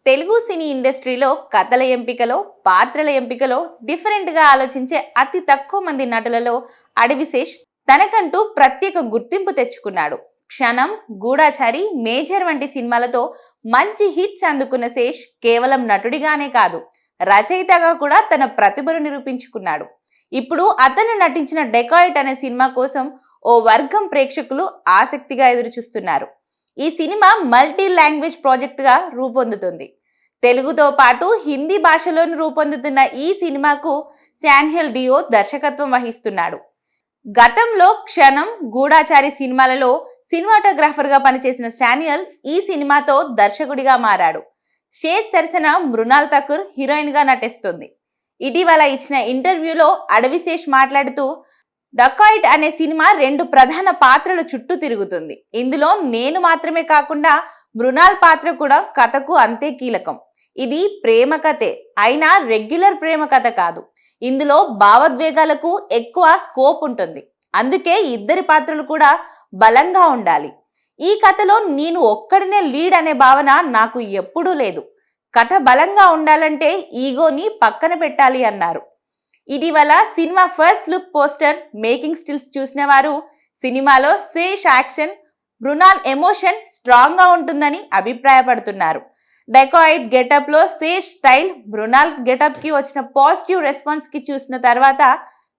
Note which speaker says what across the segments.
Speaker 1: తెలుగు సినీ ఇండస్ట్రీలో కథల ఎంపికలో పాత్రల ఎంపికలో డిఫరెంట్గా ఆలోచించే అతి తక్కువ మంది నటులలో అడవిశేష్ తనకంటూ ప్రత్యేక గుర్తింపు తెచ్చుకున్నాడు. క్షణం, గూఢాచారి, మేజర్ వంటి సినిమాలతో మంచి హిట్స్ అందుకున్న శేష్ కేవలం నటుడిగానే కాదు, రచయితగా కూడా తన ప్రతిభను నిరూపించుకున్నాడు. ఇప్పుడు అతను నటించిన డెకాయిట్ అనే సినిమా కోసం ఓ వర్గం ప్రేక్షకులు ఆసక్తిగా ఎదురుచూస్తున్నారు. ఈ సినిమా మల్టీ లాంగ్వేజ్ ప్రాజెక్టుగా రూపొందుతుంది. తెలుగుతో పాటు హిందీ భాషలోని రూపొందుతున్న ఈ సినిమాకు శాన్హెల్ డియో దర్శకత్వం వహిస్తున్నాడు. గతంలో క్షణం, గూఢాచారి సినిమాలలో సినిమాటోగ్రాఫర్గా పనిచేసిన శాన్యల్ ఈ సినిమాతో దర్శకుడిగా మారాడు. షేజ్ సరసన మృణాల్ ఠాకూర్ హీరోయిన్గా నటిస్తుంది. ఇటీవల ఇచ్చిన ఇంటర్వ్యూలో అడవిశేష్ మాట్లాడుతూ, డకాయిట్ అనే సినిమా రెండు ప్రధాన పాత్రల చుట్టూ తిరుగుతుంది. ఇందులో నేను మాత్రమే కాకుండా మృణాల్ పాత్ర కూడా కథకు అంతే కీలకం. ఇది ప్రేమ కథే, అయినా రెగ్యులర్ ప్రేమ కథ కాదు. ఇందులో భావోద్వేగాలకు ఎక్కువ స్కోప్ ఉంటుంది. అందుకే ఇద్దరి పాత్రలు కూడా బలంగా ఉండాలి. ఈ కథలో నేను ఒక్కడినే లీడ్ అనే భావన నాకు ఎప్పుడూ లేదు. కథ బలంగా ఉండాలంటే ఈగోని పక్కన పెట్టాలి అన్నారు. ఇటీవల సినిమా first look poster, making stills చూసిన వారు సినిమాలో Sesh action, Mrunal emotion strong గా ఉంటుందని అభిప్రాయపడుతున్నారు. డెకాయిట్ గెటప్ లో శేష్ స్టైల్, మృణాల్ గెటప్ కి వచ్చిన పాజిటివ్ రెస్పాన్స్ కి చూసిన తర్వాత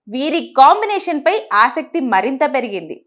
Speaker 1: వీరి కాంబినేషన్ పై ఆసక్తి మరింత పెరిగింది.